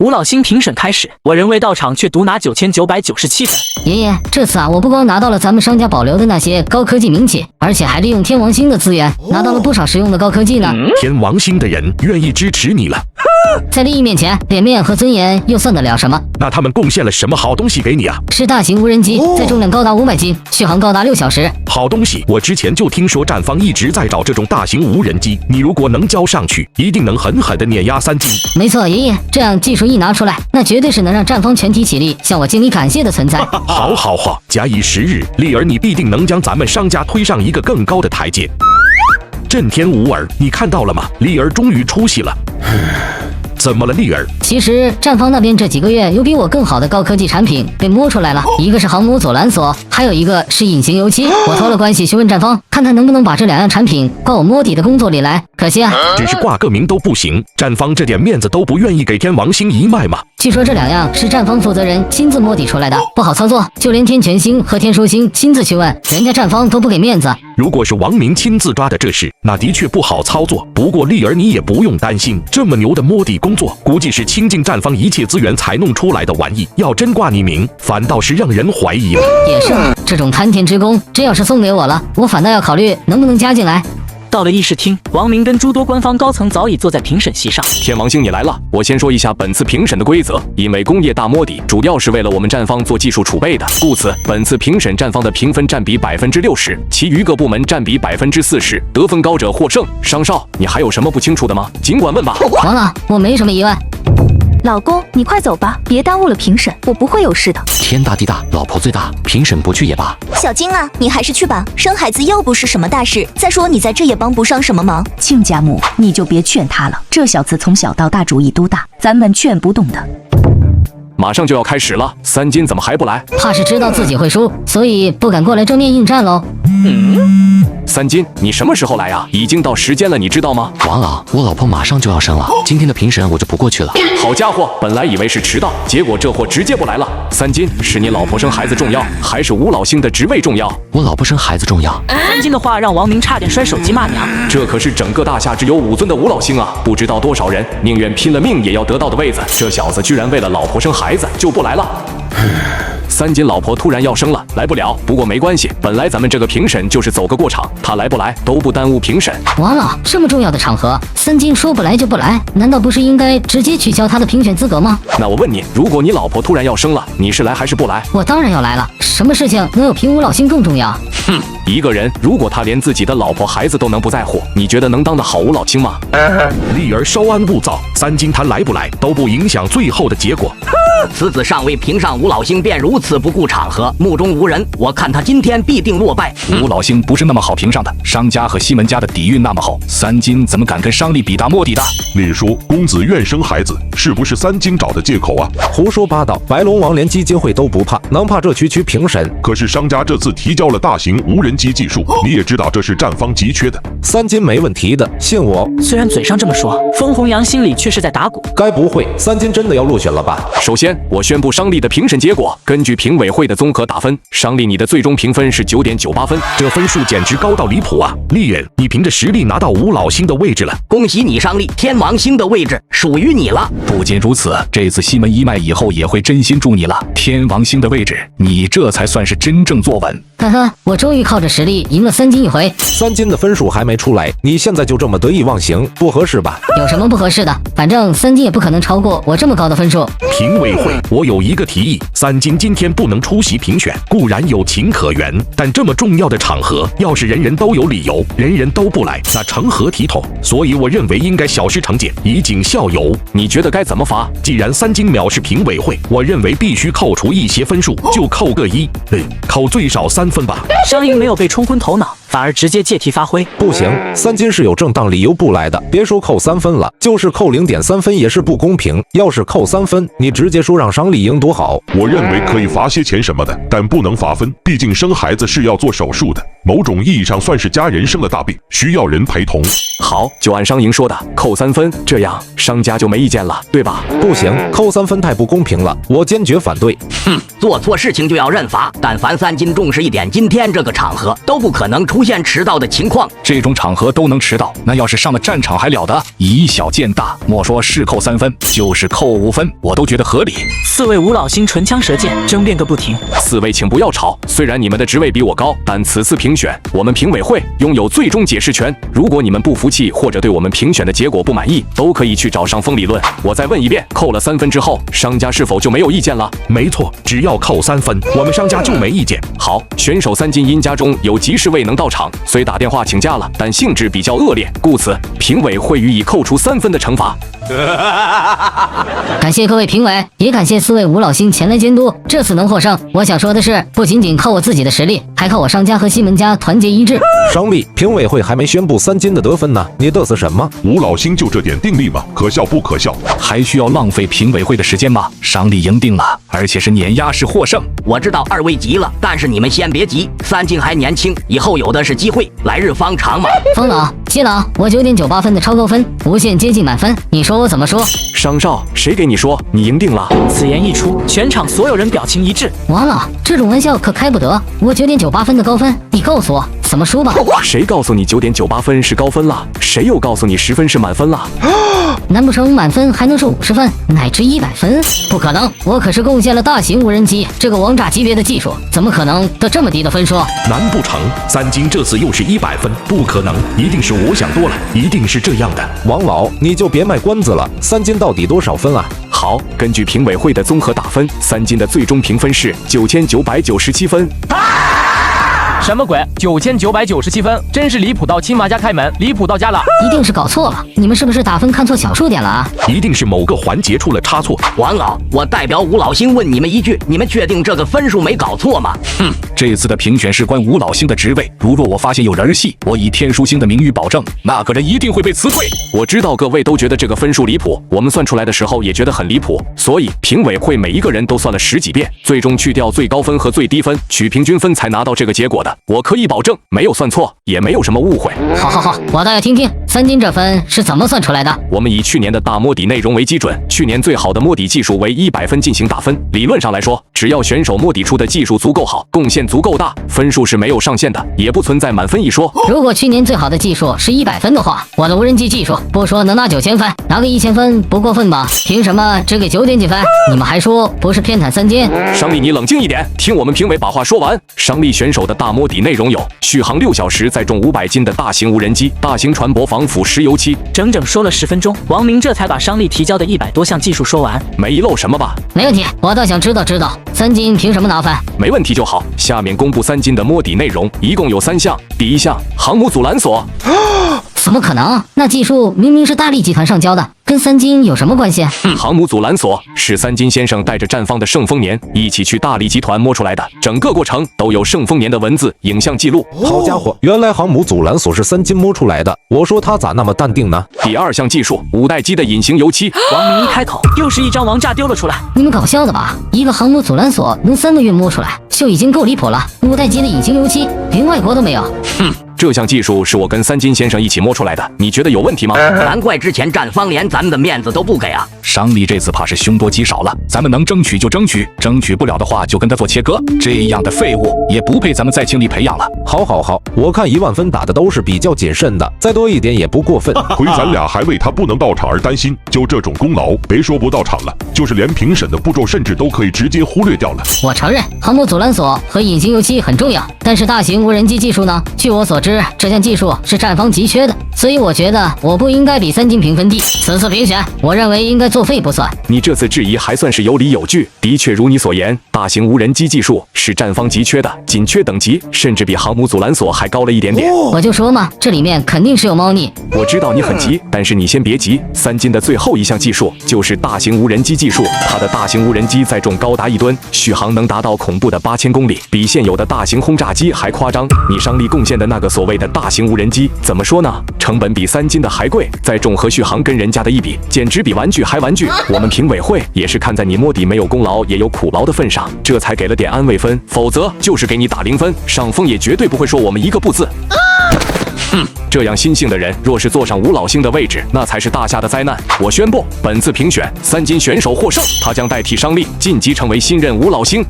吴老星评审开始，我人未到场却独拿9997分。爷爷，这次啊，我不光拿到了咱们商家保留的那些高科技名器，而且还利用天王星的资源，拿到了不少实用的高科技呢。天王星的人愿意支持你了。在利益面前，脸面和尊严又算得了什么？那他们贡献了什么好东西给你啊？是大型无人机，载重量高达500斤，续航高达6小时。好东西，我之前就听说战方一直在找这种大型无人机，你如果能交上去，一定能狠狠地碾压3金。没错，爷爷，这样技术一拿出来，那绝对是能让战方全体起立，向我敬礼感谢的存在。好，假以时日，丽儿你必定能将咱们商家推上一个更高的台阶。震天无儿，你看到了吗？丽儿终于出息了。怎么了，丽儿？其实战方那边这几个月有比我更好的高科技产品被摸出来了，一个是航母左蓝锁，还有一个是隐形油漆。我托了关系询问战方，看他能不能把这2样产品挂我摸底的工作里来。可惜啊，只是挂个名都不行，战方这点面子都不愿意给天王星一脉吗？据说这2样是战方负责人亲自摸底出来的，不好操作，就连天全星和天枢星亲自去问，人家战方都不给面子。如果是王明亲自抓的这事，那的确不好操作。不过丽儿你也不用担心，这么牛的摸底工作，估计是倾尽战方一切资源才弄出来的玩意。要真挂你名，反倒是让人怀疑了。也是，这种贪天之功，真要是送给我了，我反倒要考虑能不能加进来。到了议事厅，王明跟诸多官方高层早已坐在评审席上。天王星，你来了。我先说一下本次评审的规则。因为工业大摸底主要是为了我们战方做技术储备的，故此本次评审战方的评分占比60%，其余各部门占比40%，得分高者获胜。商少，你还有什么不清楚的吗？尽管问吧。王老，我没什么疑问。老公，你快走吧，别耽误了评审，我不会有事的。天大地大，老婆最大，评审不去也罢。小金啊，你还是去吧，生孩子又不是什么大事，再说你在这也帮不上什么忙。亲家母，你就别劝他了，这小子从小到大主意都大，咱们劝不动的。马上就要开始了，3金怎么还不来？怕是知道自己会输，所以不敢过来正面应战喽。3金，你什么时候来啊？已经到时间了，你知道吗？王老，我老婆马上就要生了，今天的评审我就不过去了。好家伙，本来以为是迟到，结果这货直接不来了。3金，是你老婆生孩子重要，还是吴老星的职位重要？我老婆生孩子重要。3金的话让王明差点摔手机骂娘。这可是整个大夏只有5尊的吴老星啊！不知道多少人宁愿拼了命也要得到的位子，这小子居然为了老婆生孩子就不来了。3金老婆突然要生了，来不了。不过没关系，本来咱们这个评审就是走个过场，他来不来都不耽误评审。王老，这么重要的场合，3金说不来就不来，难道不是应该直接取消他的评选资格吗？那我问你，如果你老婆突然要生了，你是来还是不来？我当然要来了，什么事情能有平吴老星更重要？一个人如果他连自己的老婆孩子都能不在乎，你觉得能当得好吴老星吗？丽儿稍安勿躁，3金他来不来都不影响最后的结果。此子尚未评上吴老星，便如此不顾场合，目中无人。我看他今天必定落败。吴老星不是那么好评上的，商家和西门家的底蕴那么厚，3金怎么敢跟商力比大摸底的？你说公子愿生孩子，是不是3金找的借口啊？胡说八道！白龙王连基金会都不怕，能怕这区评审？可是商家这次提交了大型无人机技术，你也知道这是战方急缺的。3金没问题的，信我。虽然嘴上这么说，风红阳心里却是在打鼓。该不会3金真的要落选了吧？首先，我宣布商力的评审结果。根据评委会的综合打分，商力你的最终评分是9.98分，这分数简直高到离谱啊！丽儿，你凭着实力拿到吴老星的位置了，恭喜你，商力，天王星的位置属于你了。不仅如此，这次西门一脉以后也会真心助你了。天王星的位置，你这才算是真正坐稳。呵呵，我终于靠着实力赢了3金一回。3金的分数还没出来，你现在就这么得意忘形，不合适吧？有什么不合适的？反正3金也不可能超过我这么高的分数。评委会，我有一个提议，3金今天不能出席评选，固然有情可原，但这么重要的场合，要是人人都有理由，人人都不来，那成何体统？所以我认为应该小事成简，以儆效尤。你觉得该怎么罚？既然3金藐视评委会，我认为必须扣除一些分数，就扣个1，扣最少3分吧。商英没有被冲昏头脑，反而直接借题发挥。不行，3金是有正当理由不来的，别说扣3分了，就是扣0.3分也是不公平。要是扣3分，你直接说让商力赢多好。我认为可以罚些钱什么的，但不能罚分，毕竟生孩子是要做手术的。某种意义上算是家人生了大病，需要人陪同。好，就按商莹说的，扣3分，这样商家就没意见了，对吧？不行，扣3分太不公平了，我坚决反对。做错事情就要认罚，但凡3金重视一点，今天这个场合都不可能出现迟到的情况。这种场合都能迟到，那要是上了战场还了得？以小见大，莫说是扣3分，就是扣5分，我都觉得合理。4位吴老星唇枪舌剑，争辩个不停。4位请不要吵，虽然你们的职位比我高，但此次评选，我们评委会拥有最终解释权。如果你们不服气或者对我们评选的结果不满意，都可以去找上峰理论。我再问一遍，扣了3分之后，商家是否就没有意见了？没错，只要扣3分，我们商家就没意见。好，选手3金因家中有急事未能到场，虽打电话请假了，但性质比较恶劣，故此评委会予以扣除3分的惩罚。感谢各位评委，也感谢4位吴老星前来监督。这次能获胜，我想说的是，不仅仅靠我自己的实力，还靠我商家和西门家团结一致。商力，评委会还没宣布3金的得分呢，你嘚瑟什么？吴老星就这点定力吗？可笑不可笑？还需要浪费评委会的时间吗？商力赢定了，而且是碾压式获胜。我知道2位急了，但是你们先别急，3金还年轻，以后有的是机会，来日方长嘛。风老、基佬，我9.98分的超高分，无限接近满分，你说我怎么说？商少，谁给你说你赢定了？此言一出，全场所有人表情一致。王老，这种玩笑可开不得。我9.98分的高分，你告诉我怎么输吧？谁告诉你9.98分是高分了？谁又告诉你10分是满分了？难不成满分还能是50分，乃至100分？不可能，我可是贡献了大型无人机这个王炸级别的技术，怎么可能得这么低的分数？难不成3金这次又是100分？不可能，一定是我想多了，一定是这样的。王老，你就别卖关子了，3金到底多少分啊？好，根据评委会的综合打分，3金的最终评分是9997分。什么鬼？9997分，真是离谱到亲妈家开门，离谱到家了。一定是搞错了，你们是不是打分看错小数点了啊？一定是某个环节出了差错。王老，我代表吴老星问你们一句，你们确定这个分数没搞错吗？这次的评选事关吴老星的职位，如若我发现有人戏，我以天书星的名誉保证，那个人一定会被辞退。我知道各位都觉得这个分数离谱，我们算出来的时候也觉得很离谱，所以评委会每一个人都算了10几遍，最终去掉最高分和最低分，取平均分才拿到这个结果的。我可以保证，没有算错，也没有什么误会。好，我倒要听听3金这分是怎么算出来的。我们以去年的大摸底内容为基准，去年最好的摸底技术为100分进行打分。理论上来说，只要选手摸底出的技术足够好，贡献足够大，分数是没有上限的，也不存在满分一说。如果去年最好的技术是100分的话，我的无人机技术不说能拿9000分，拿个1000分不过分吧？凭什么只给9点几分？你们还说不是偏袒3金？商力，你冷静一点，听我们评委把话说完。商力选手的大摸底内容有：续航6小时，载重500斤的大型无人机，大型船舶防腐石油漆。整整说了10分钟，王明这才把商力提交的100多项技术说完。没遗漏什么吧？没问题，我倒想知道3金凭什么拿分？没问题就好。下面公布3金的摸底内容，一共有3项。第1项，航母阻拦索。怎么可能？那技术明明是大力集团上交的，跟3金有什么关系？航母阻拦索是3金先生带着绽放的盛丰年一起去大力集团摸出来的，整个过程都有盛丰年的文字、影像记录。好家伙，原来航母阻拦索是3金摸出来的，我说他咋那么淡定呢？第2项技术，五代机的隐形油漆。王明一开口，又是一张王炸丢了出来。你们搞笑的吧？一个航母阻拦索能3个月摸出来，就已经够离谱了。五代机的隐形油漆，连外国都没有。这项技术是我跟3金先生一起摸出来的，你觉得有问题吗？难怪之前战方连咱们的面子都不给啊！商力这次怕是凶多吉少了，咱们能争取就争取，争取不了的话就跟他做切割。这样的废物也不配咱们再倾力培养了。好，我看10000分打的都是比较谨慎的，再多一点也不过分。亏咱俩还为他不能到场而担心，就这种功劳，别说不到场了，就是连评审的步骤甚至都可以直接忽略掉了。我承认航母阻拦索和隐形油漆很重要，但是大型无人机技术呢？据我所知，这项技术是战方急缺的，所以我觉得我不应该比3金评分低。此次评选，我认为应该作废不算。你这次质疑还算是有理有据，的确如你所言，大型无人机技术是战方急缺的，紧缺等级甚至比航母阻拦索还高了一点点。我就说嘛，这里面肯定是有猫腻。我知道你很急，但是你先别急，3金的最后一项技术就是大型无人机技术，它的大型无人机载重高达1吨，续航能达到恐怖的8000公里，比现有的大型轰炸机还夸张。你商力贡献的那个所所谓的大型无人机，怎么说呢？成本比3金的还贵，在重和续航跟人家的一比，简直比玩具还玩具。我们评委会也是看在你摸底没有功劳也有苦劳的份上，这才给了点安慰分，否则就是给你打0分。上峰也绝对不会说我们一个不字。这样心性的人，若是坐上吴老星的位置，那才是大夏的灾难。我宣布，本次评选3金选手获胜，他将代替商力晋级成为新任吴老星。